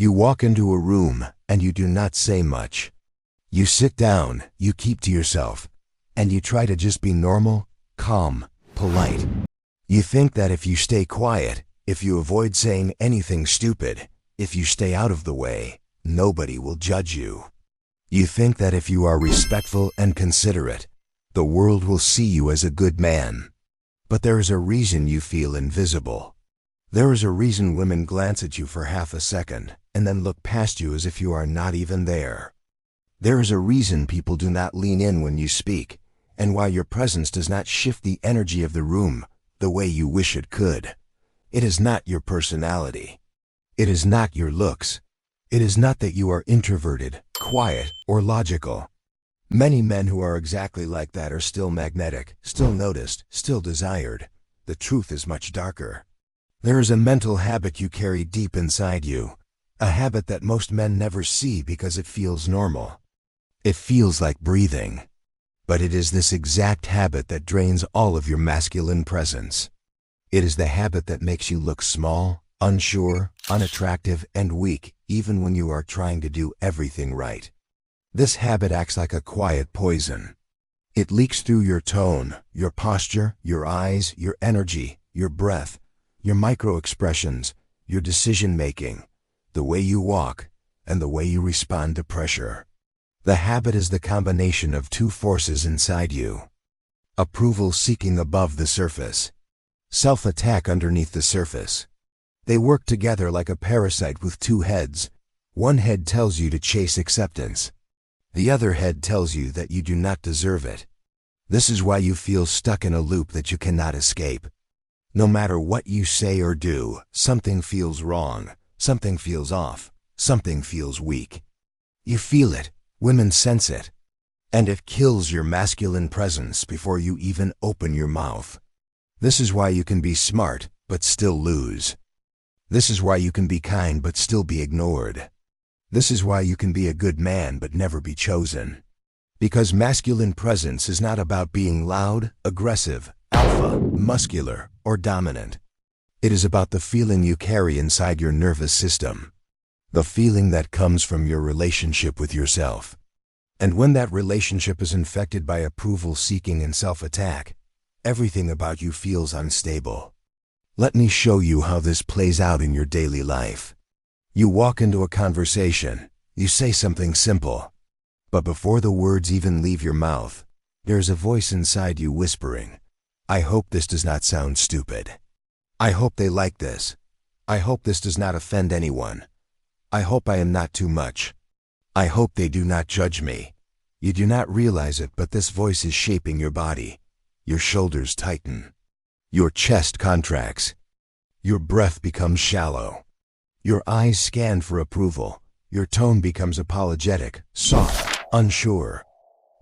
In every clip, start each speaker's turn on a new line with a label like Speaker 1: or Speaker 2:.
Speaker 1: You walk into a room and you do not say much. You sit down, you keep to yourself, and you try to just be normal, calm, polite. You think that if you stay quiet, if you avoid saying anything stupid, if you stay out of the way, nobody will judge you. You think that if you are respectful and considerate, the world will see you as a good man. But there is a reason you feel invisible. There is a reason women glance at you for half a second and then look past you as if you are not even there. There is a reason people do not lean in when you speak, and why your presence does not shift the energy of the room the way you wish it could. It is not your personality. It is not your looks. It is not that you are introverted, quiet, or logical. Many men who are exactly like that are still magnetic, still noticed, still desired. The truth is much darker. There is a mental habit you carry deep inside you, a habit that most men never see because it feels normal. It feels like breathing. But it is this exact habit that drains all of your masculine presence. It is the habit that makes you look small, unsure, unattractive, and weak, even when you are trying to do everything right. This habit acts like a quiet poison. It leaks through your tone, your posture, your eyes, your energy, your breath, your micro-expressions, your decision-making, the way you walk, and the way you respond to pressure. The habit is the combination of two forces inside you. Approval seeking above the surface. Self-attack underneath the surface. They work together like a parasite with two heads. One head tells you to chase acceptance. The other head tells you that you do not deserve it. This is why you feel stuck in a loop that you cannot escape. No matter what you say or do, something feels wrong, something feels off, something feels weak. You feel it, women sense it, and it kills your masculine presence before you even open your mouth. This is why you can be smart, but still lose. This is why you can be kind but still be ignored. This is why you can be a good man but never be chosen. Because masculine presence is not about being loud, aggressive, alpha, muscular, or dominant. It is about the feeling you carry inside your nervous system. The feeling that comes from your relationship with yourself. And when that relationship is infected by approval seeking and self-attack, everything about you feels unstable. Let me show you how this plays out in your daily life. You walk into a conversation, you say something simple, but before the words even leave your mouth, there's a voice inside you whispering, "I hope this does not sound stupid. I hope they like this. I hope this does not offend anyone. I hope I am not too much. I hope they do not judge me." You do not realize it, but this voice is shaping your body. Your shoulders tighten. Your chest contracts. Your breath becomes shallow. Your eyes scan for approval. Your tone becomes apologetic, soft, unsure.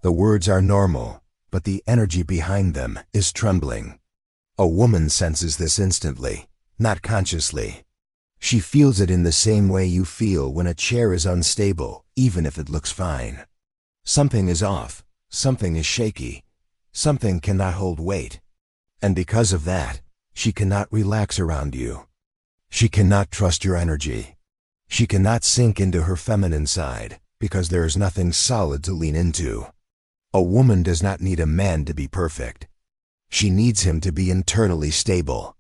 Speaker 1: The words are normal, but the energy behind them is trembling. A woman senses this instantly, not consciously. She feels it in the same way you feel when a chair is unstable, even if it looks fine. Something is off, something is shaky, something cannot hold weight. And because of that, she cannot relax around you. She cannot trust your energy. She cannot sink into her feminine side because there is nothing solid to lean into. A woman does not need a man to be perfect. She needs him to be internally stable.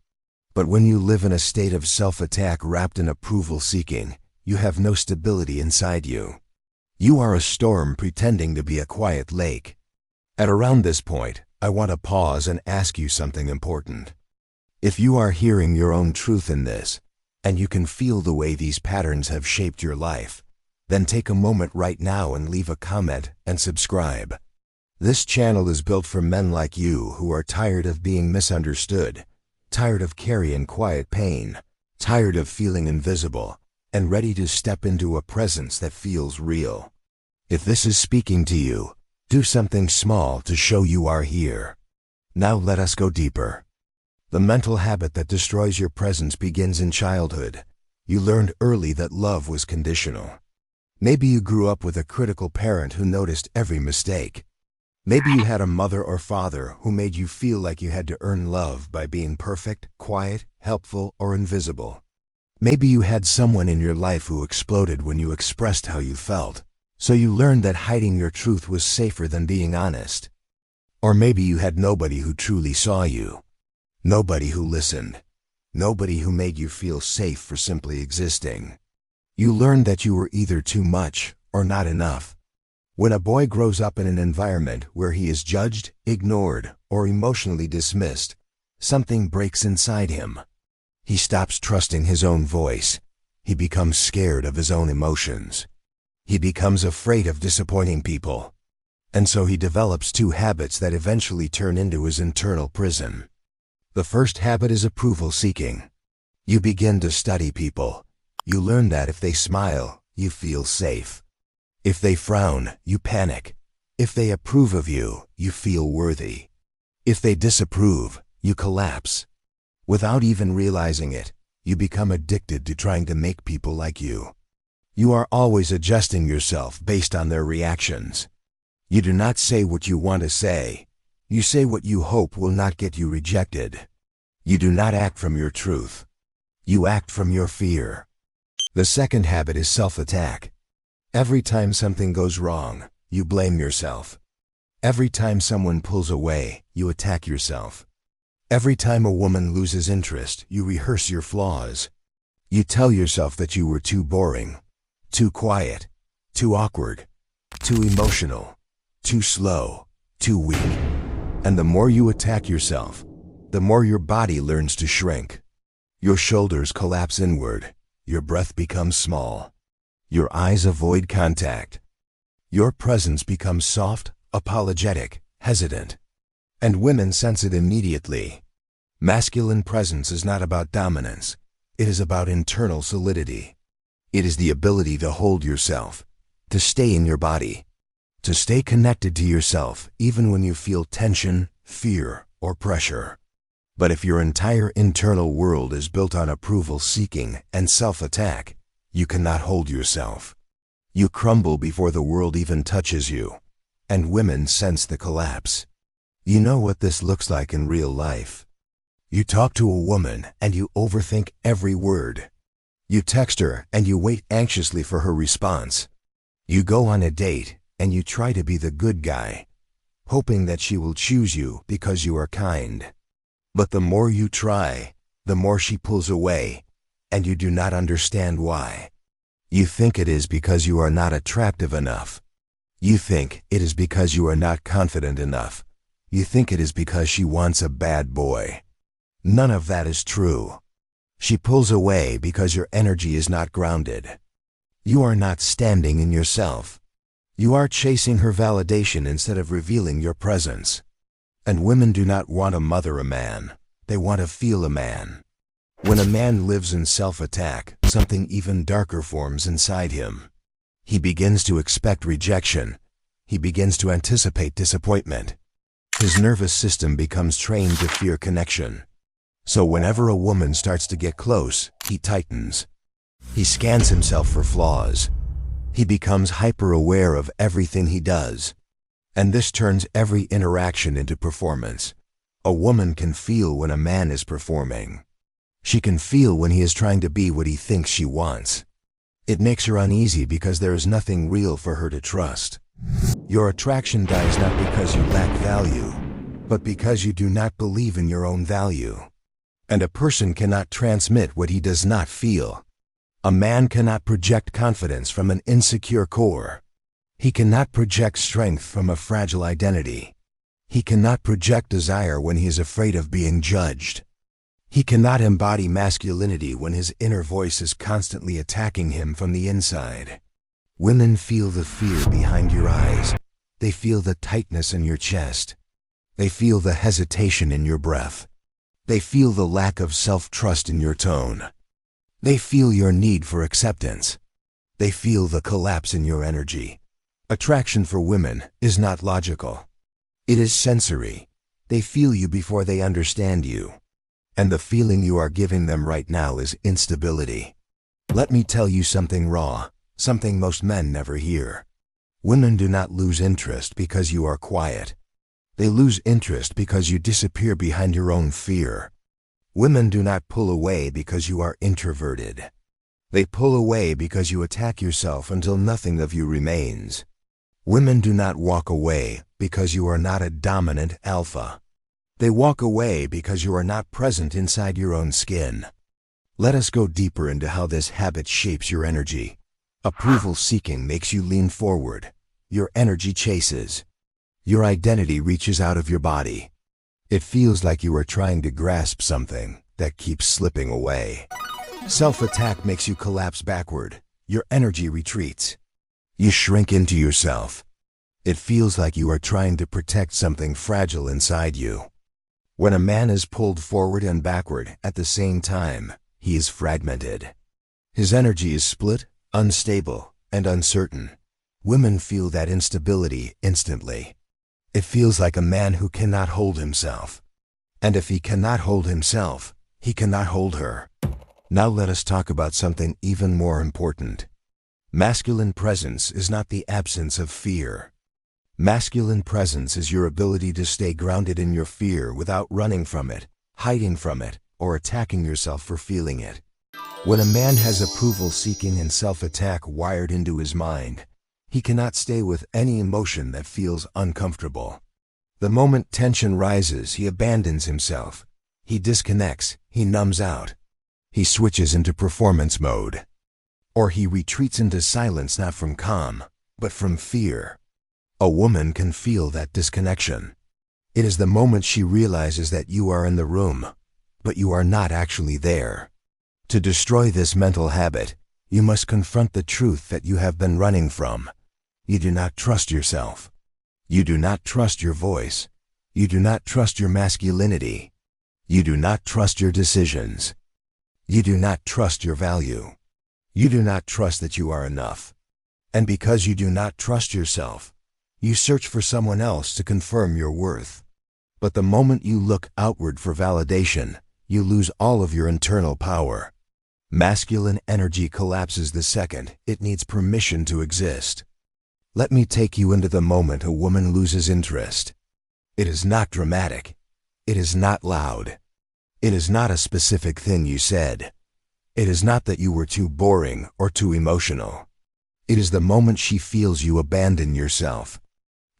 Speaker 1: But when you live in a state of self-attack wrapped in approval seeking, you have no stability inside you. You are a storm pretending to be a quiet lake. At around this point, I want to pause and ask you something important. If you are hearing your own truth in this, and you can feel the way these patterns have shaped your life, then take a moment right now and leave a comment and subscribe. This channel is built for men like you who are tired of being misunderstood, tired of carrying quiet pain, tired of feeling invisible, and ready to step into a presence that feels real. If this is speaking to you, do something small to show you are here. Now let us go deeper. The mental habit that destroys your presence begins in childhood. You learned early that love was conditional. Maybe you grew up with a critical parent who noticed every mistake. Maybe you had a mother or father who made you feel like you had to earn love by being perfect, quiet, helpful, or invisible. Maybe you had someone in your life who exploded when you expressed how you felt, so you learned that hiding your truth was safer than being honest. Or maybe you had nobody who truly saw you, nobody who listened, nobody who made you feel safe for simply existing. You learned that you were either too much or not enough. When a boy grows up in an environment where he is judged, ignored, or emotionally dismissed, something breaks inside him. He stops trusting his own voice. He becomes scared of his own emotions. He becomes afraid of disappointing people. And so he develops two habits that eventually turn into his internal prison. The first habit is approval seeking. You begin to study people. You learn that if they smile, you feel safe. If they frown, you panic. If they approve of you, you feel worthy. If they disapprove, you collapse. Without even realizing it, you become addicted to trying to make people like you. You are always adjusting yourself based on their reactions. You do not say what you want to say. You say what you hope will not get you rejected. You do not act from your truth. You act from your fear. The second habit is self-attack. Every time something goes wrong, you blame yourself. Every time someone pulls away, you attack yourself. Every time a woman loses interest, you rehearse your flaws. You tell yourself that you were too boring, too quiet, too awkward, too emotional, too slow, too weak. And the more you attack yourself, the more your body learns to shrink. Your shoulders collapse inward. Your breath becomes small. Your eyes avoid contact. Your presence becomes soft, apologetic, hesitant. And women sense it immediately. Masculine presence is not about dominance. It is about internal solidity. It is the ability to hold yourself, to stay in your body, to stay connected to yourself even when you feel tension, fear, or pressure. But if your entire internal world is built on approval seeking and self-attack, you cannot hold yourself. You crumble before the world even touches you, and women sense the collapse. You know what this looks like in real life. You talk to a woman and you overthink every word. You text her and you wait anxiously for her response. You go on a date and you try to be the good guy, hoping that she will choose you because you are kind. But the more you try, the more she pulls away, and you do not understand why. You think it is because you are not attractive enough. You think it is because you are not confident enough. You think it is because she wants a bad boy. None of that is true. She pulls away because your energy is not grounded. You are not standing in yourself. You are chasing her validation instead of revealing your presence. And women do not want to mother a man. They want to feel a man. When a man lives in self-attack, something even darker forms inside him. He begins to expect rejection. He begins to anticipate disappointment. His nervous system becomes trained to fear connection. So whenever a woman starts to get close, he tightens. He scans himself for flaws. He becomes hyper-aware of everything he does. And this turns every interaction into performance. A woman can feel when a man is performing. She can feel when he is trying to be what he thinks she wants. It makes her uneasy because there is nothing real for her to trust. Your attraction dies not because you lack value, but because you do not believe in your own value. And a person cannot transmit what he does not feel. A man cannot project confidence from an insecure core. He cannot project strength from a fragile identity. He cannot project desire when he is afraid of being judged. He cannot embody masculinity when his inner voice is constantly attacking him from the inside. Women feel the fear behind your eyes. They feel the tightness in your chest. They feel the hesitation in your breath. They feel the lack of self-trust in your tone. They feel your need for acceptance. They feel the collapse in your energy. Attraction for women is not logical. It is sensory. They feel you before they understand you. And the feeling you are giving them right now is instability. Let me tell you something raw, something most men never hear. Women do not lose interest because you are quiet. They lose interest because you disappear behind your own fear. Women do not pull away because you are introverted. They pull away because you attack yourself until nothing of you remains. Women do not walk away because you are not a dominant alpha. They walk away because you are not present inside your own skin. Let us go deeper into how this habit shapes your energy. Approval seeking makes you lean forward. Your energy chases. Your identity reaches out of your body. It feels like you are trying to grasp something that keeps slipping away. Self-attack makes you collapse backward. Your energy retreats. You shrink into yourself. It feels like you are trying to protect something fragile inside you. When a man is pulled forward and backward at the same time, he is fragmented. His energy is split, unstable, and uncertain. Women feel that instability instantly. It feels like a man who cannot hold himself. And if he cannot hold himself, he cannot hold her. Now let us talk about something even more important. Masculine presence is not the absence of fear. Masculine presence is your ability to stay grounded in your fear without running from it, hiding from it, or attacking yourself for feeling it. When a man has approval-seeking and self-attack wired into his mind, he cannot stay with any emotion that feels uncomfortable. The moment tension rises, he abandons himself. He disconnects, he numbs out. He switches into performance mode. Or he retreats into silence, not from calm, but from fear. A woman can feel that disconnection. It is the moment she realizes that you are in the room, but you are not actually there. To destroy this mental habit, you must confront the truth that you have been running from. You do not trust yourself. You do not trust your voice. You do not trust your masculinity. You do not trust your decisions. You do not trust your value. You do not trust that you are enough. And because you do not trust yourself, you search for someone else to confirm your worth. But the moment you look outward for validation, you lose all of your internal power. Masculine energy collapses the second it needs permission to exist. Let me take you into the moment a woman loses interest. It is not dramatic. It is not loud. It is not a specific thing you said. It is not that you were too boring or too emotional. It is the moment she feels you abandon yourself.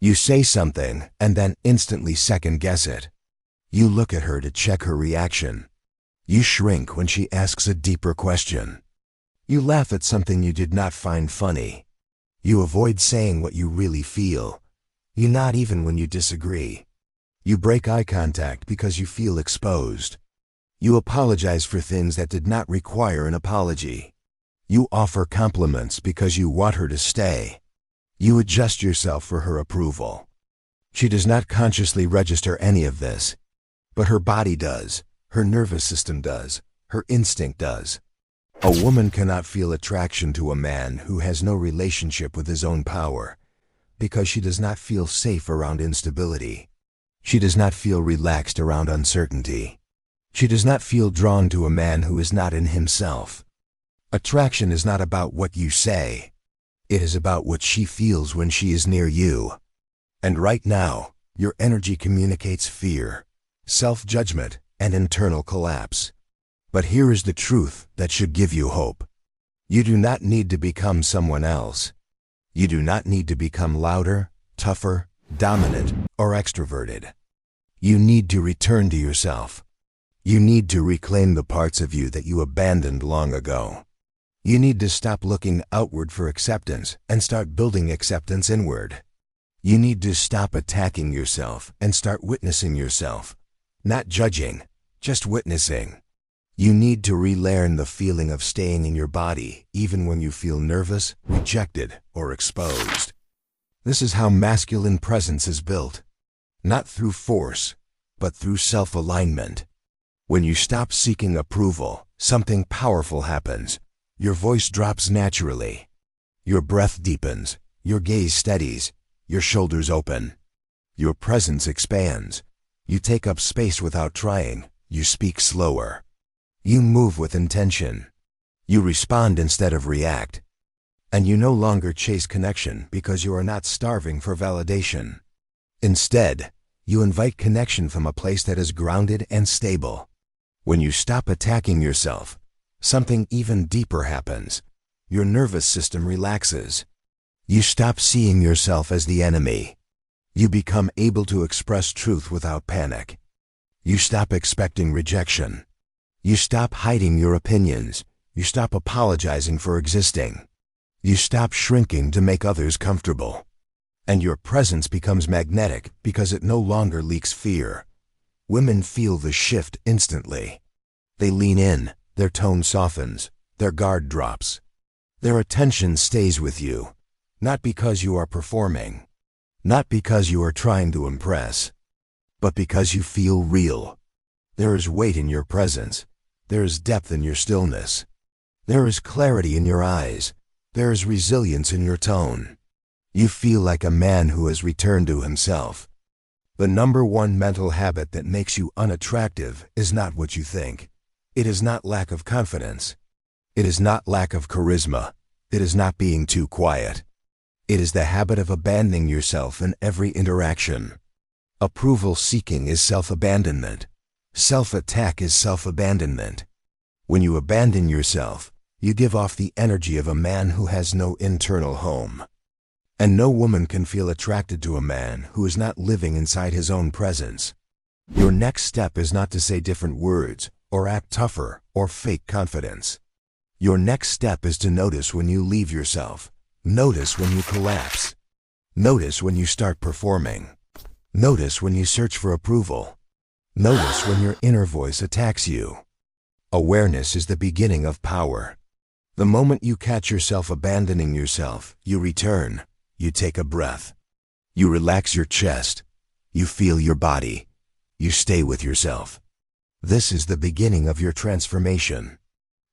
Speaker 1: You say something and then instantly second-guess it. You look at her to check her reaction. You shrink when she asks a deeper question. You laugh at something you did not find funny. You avoid saying what you really feel. You nod even when you disagree. You break eye contact because you feel exposed. You apologize for things that did not require an apology. You offer compliments because you want her to stay. You adjust yourself for her approval. She does not consciously register any of this, but her body does, her nervous system does, her instinct does. A woman cannot feel attraction to a man who has no relationship with his own power, because she does not feel safe around instability. She does not feel relaxed around uncertainty. She does not feel drawn to a man who is not in himself. Attraction is not about what you say. It is about what she feels when she is near you. And right now, your energy communicates fear, self-judgment, and internal collapse. But here is the truth that should give you hope. You do not need to become someone else. You do not need to become louder, tougher, dominant, or extroverted. You need to return to yourself. You need to reclaim the parts of you that you abandoned long ago. You need to stop looking outward for acceptance and start building acceptance inward. You need to stop attacking yourself and start witnessing yourself. Not judging, just witnessing. You need to relearn the feeling of staying in your body even when you feel nervous, rejected, or exposed. This is how masculine presence is built. Not through force, but through self-alignment. When you stop seeking approval, something powerful happens. Your voice drops naturally. Your breath deepens. Your gaze steadies. Your shoulders open. Your presence expands. You take up space without trying. You speak slower. You move with intention. You respond instead of react. And you no longer chase connection because you are not starving for validation. Instead, you invite connection from a place that is grounded and stable. When you stop attacking yourself, something even deeper happens. Your nervous system relaxes. You stop seeing yourself as the enemy. You become able to express truth without panic. You stop expecting rejection. You stop hiding your opinions. You stop apologizing for existing. You stop shrinking to make others comfortable. And your presence becomes magnetic because it no longer leaks fear. Women feel the shift instantly. They lean in, their tone softens, their guard drops. Their attention stays with you, not because you are performing, not because you are trying to impress, but because you feel real. There is weight in your presence. There is depth in your stillness. There is clarity in your eyes. There is resilience in your tone. You feel like a man who has returned to himself. The number one mental habit that makes you unattractive is not what you think. It is not lack of confidence. It is not lack of charisma. It is not being too quiet. It is the habit of abandoning yourself in every interaction. Approval seeking is self-abandonment. Self-attack is self-abandonment. When you abandon yourself, you give off the energy of a man who has no internal home. And no woman can feel attracted to a man who is not living inside his own presence. Your next step is not to say different words, or act tougher, or fake confidence. Your next step is to notice when you leave yourself. Notice when you collapse. Notice when you start performing. Notice when you search for approval. Notice when your inner voice attacks you. Awareness is the beginning of power. The moment you catch yourself abandoning yourself, you return. You take a breath. You relax your chest. You feel your body. You stay with yourself. This is the beginning of your transformation.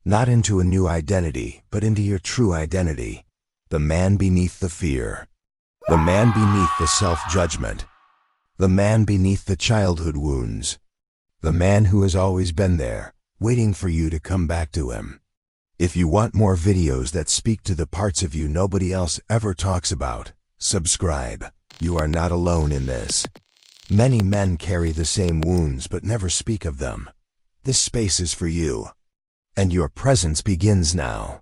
Speaker 1: Not into a new identity, but into your true identity. The man beneath the fear. The man beneath the self-judgment. The man beneath the childhood wounds. The man who has always been there, waiting for you to come back to him. If you want more videos that speak to the parts of you nobody else ever talks about, subscribe. You are not alone in this. Many men carry the same wounds but never speak of them. This space is for you. And your presence begins now.